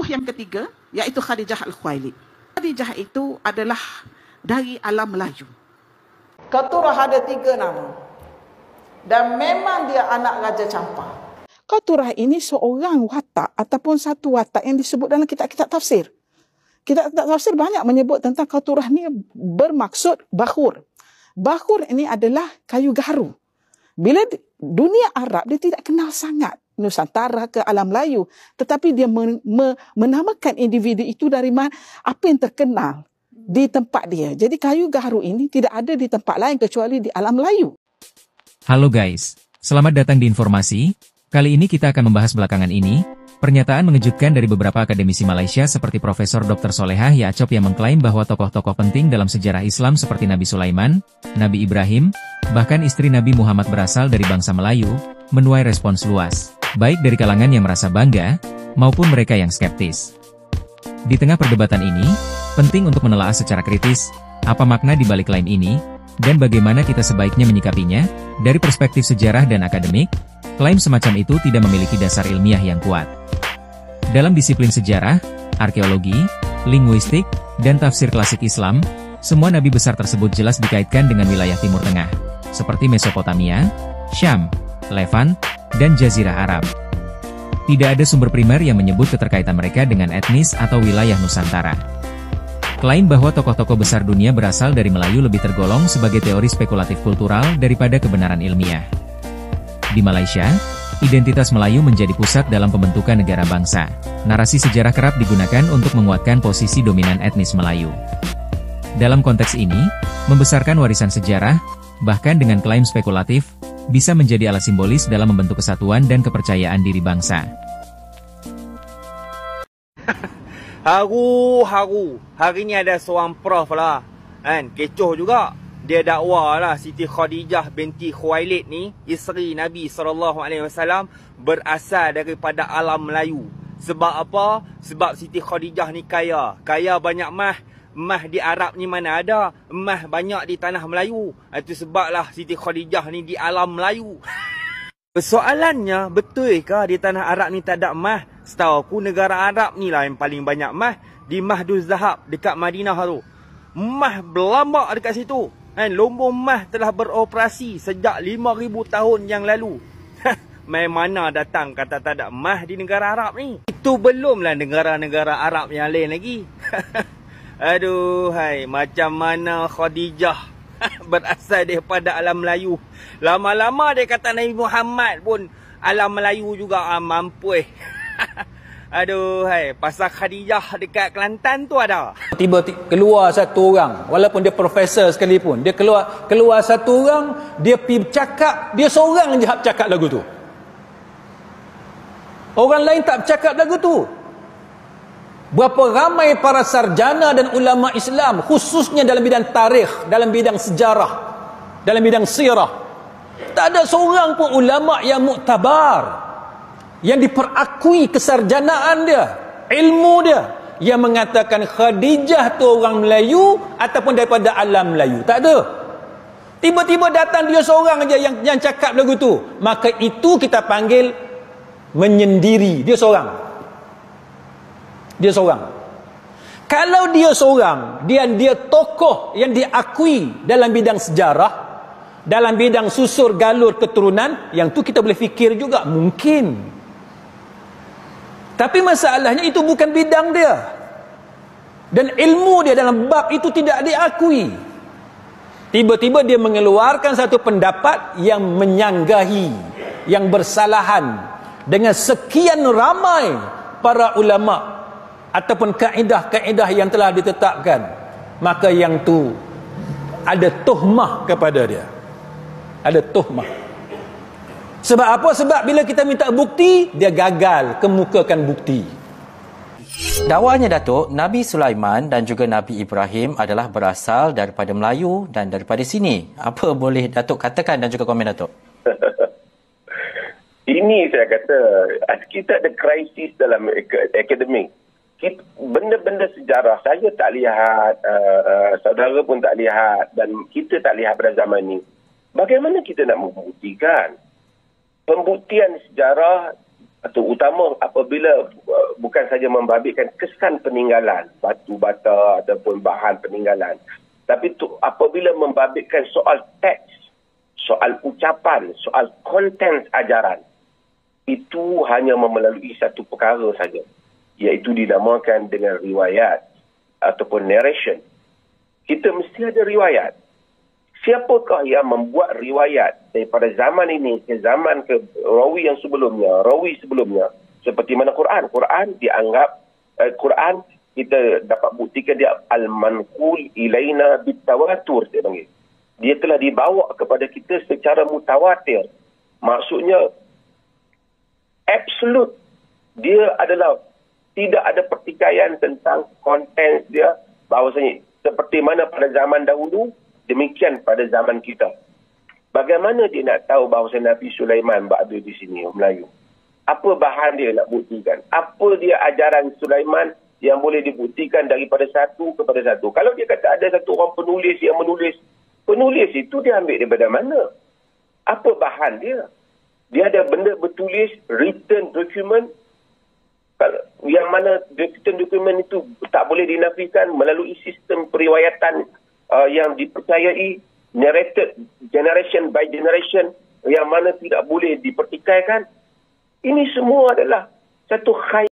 yang ketiga, iaitu Khadijah Al-Khuwailid. Khadijah itu adalah dari alam Melayu. Keturah ada 3 nama. Dan memang dia anak Raja Campar. Keturah ini seorang watak ataupun satu watak yang disebut dalam kitab-kitab tafsir. Kitab-kitab tafsir banyak menyebut tentang Keturah ni bermaksud bakhur. Bakhur ini adalah kayu gaharu. Bila dunia Arab, dia tidak kenal sangat Nusantara ke alam Melayu. Tetapi dia menamakan individu itu dari apa yang terkenal di tempat dia. Jadi kayu gaharu ini tidak ada di tempat lain kecuali di alam Melayu. Halo guys, selamat datang di Informasi. Kali ini kita akan membahas belakangan ini, pernyataan mengejutkan dari beberapa akademisi Malaysia seperti Profesor Dr. Solehah Yacob yang mengklaim bahwa tokoh-tokoh penting dalam sejarah Islam seperti Nabi Sulaiman, Nabi Ibrahim, bahkan istri Nabi Muhammad berasal dari bangsa Melayu, menuai respons luas, baik dari kalangan yang merasa bangga, maupun mereka yang skeptis. Di tengah perdebatan ini, penting untuk menelaah secara kritis, apa makna di balik klaim ini, dan bagaimana kita sebaiknya menyikapinya, dari perspektif sejarah dan akademik. Klaim semacam itu tidak memiliki dasar ilmiah yang kuat. Dalam disiplin sejarah, arkeologi, linguistik, dan tafsir klasik Islam, semua nabi besar tersebut jelas dikaitkan dengan wilayah Timur Tengah, seperti Mesopotamia, Syam, Levant, dan Jazirah Arab. Tidak ada sumber primer yang menyebut keterkaitan mereka dengan etnis atau wilayah Nusantara. Klaim bahwa tokoh-tokoh besar dunia berasal dari Melayu lebih tergolong sebagai teori spekulatif kultural daripada kebenaran ilmiah. Di Malaysia, identitas Melayu menjadi pusat dalam pembentukan negara bangsa. Narasi sejarah kerap digunakan untuk menguatkan posisi dominan etnis Melayu. Dalam konteks ini, membesarkan warisan sejarah, bahkan dengan klaim spekulatif, bisa menjadi alat simbolis dalam membentuk kesatuan dan kepercayaan diri bangsa. Haru. Hari ni ada seorang prof lah. Kan? Kecoh juga. Dia dakwa lah Siti Khadijah binti Khuwailid ni, isteri Nabi SAW, berasal daripada alam Melayu. Sebab apa? Sebab Siti Khadijah ni kaya. Kaya banyak mah. Mah di Arab ni mana ada. Mah banyak di tanah Melayu. Itu sebablah Siti Khadijah ni di alam Melayu. Soalannya, betulkah di tanah Arab ni tak ada mah? Setahu aku negara Arab ni lah yang paling banyak mah. Di Mahduz Zahab dekat Madinah tu. Mah berlambak dekat situ. Lumbung mah telah beroperasi sejak 5,000 tahun yang lalu. Mai mana datang kata tak ada mah di negara Arab ni? Itu belumlah negara-negara Arab yang lain lagi. Aduh, macam mana Khadijah berasal daripada alam Melayu. Lama-lama dia kata Nabi Muhammad pun alam Melayu juga, mampus. Aduh, pasal Khadijah dekat Kelantan tu ada. Tiba keluar satu orang, walaupun dia profesor sekalipun, dia keluar satu orang, dia pergi cakap, dia seorang je cakap lagu tu. Orang lain tak cakap lagu tu. Berapa ramai para sarjana dan ulama Islam, khususnya dalam bidang tarikh, dalam bidang sejarah, dalam bidang sirah, tak ada seorang pun ulama yang muktabar, yang diperakui kesarjanaan dia, ilmu dia, yang mengatakan Khadijah tu orang Melayu ataupun daripada alam Melayu. Tak ada. Tiba-tiba datang dia seorang aja yang cakap lagu tu. Maka itu kita panggil menyendiri. Dia seorang. Kalau dia seorang, dia tokoh yang diakui dalam bidang sejarah, dalam bidang susur galur keturunan, yang tu kita boleh fikir juga mungkin. Tapi masalahnya itu bukan bidang dia. Dan ilmu dia dalam bab itu tidak diakui. Tiba-tiba dia mengeluarkan satu pendapat yang menyanggahi, yang bersalahan dengan sekian ramai para ulama ataupun kaedah-kaedah yang telah ditetapkan. Maka yang tu ada tuhmah kepada dia. Ada tuhmah. Sebab apa? Sebab bila kita minta bukti, dia gagal kemukakan bukti. Dakwahnya Datuk, Nabi Sulaiman dan juga Nabi Ibrahim adalah berasal daripada Melayu dan daripada sini. Apa boleh Datuk katakan dan juga komen Datuk? Ini saya kata, kita ada krisis dalam akademik. Benda-benda sejarah, saya tak lihat, saudara pun tak lihat, dan kita tak lihat pada zaman ini. Bagaimana kita nak membuktikan? Pembuktian sejarah terutama apabila bukan saja membabitkan kesan peninggalan, batu bata ataupun bahan peninggalan, tapi apabila membabitkan soal teks, soal ucapan, soal konten ajaran, itu hanya melalui satu perkara saja, iaitu dinamakan dengan riwayat ataupun narration. Kita mesti ada riwayat. Siapakah yang membuat riwayat daripada zaman ini ke zaman ke rawi sebelumnya, seperti mana Quran. Quran dianggap, Quran kita dapat buktikan dia al-manqul ilaina bitawatur, dia panggil. Dia telah dibawa kepada kita secara mutawatir. Maksudnya absolut. Dia adalah tidak ada pertikaian tentang konten dia, bahawasanya seperti mana pada zaman dahulu, demikian pada zaman kita. Bagaimana dia nak tahu bahawa Nabi Sulaiman berada di sini, orang Melayu? Apa bahan dia nak buktikan? Apa dia ajaran Sulaiman yang boleh dibuktikan daripada satu kepada satu? Kalau dia kata ada satu orang penulis yang menulis, penulis itu dia ambil daripada mana? Apa bahan dia? Dia ada benda bertulis, written document, yang mana written document itu tak boleh dinafikan melalui sistem periwayatan yang dipercayai, narrated generation by generation, yang mana tidak boleh dipertikaikan. Ini semua adalah satu khayal.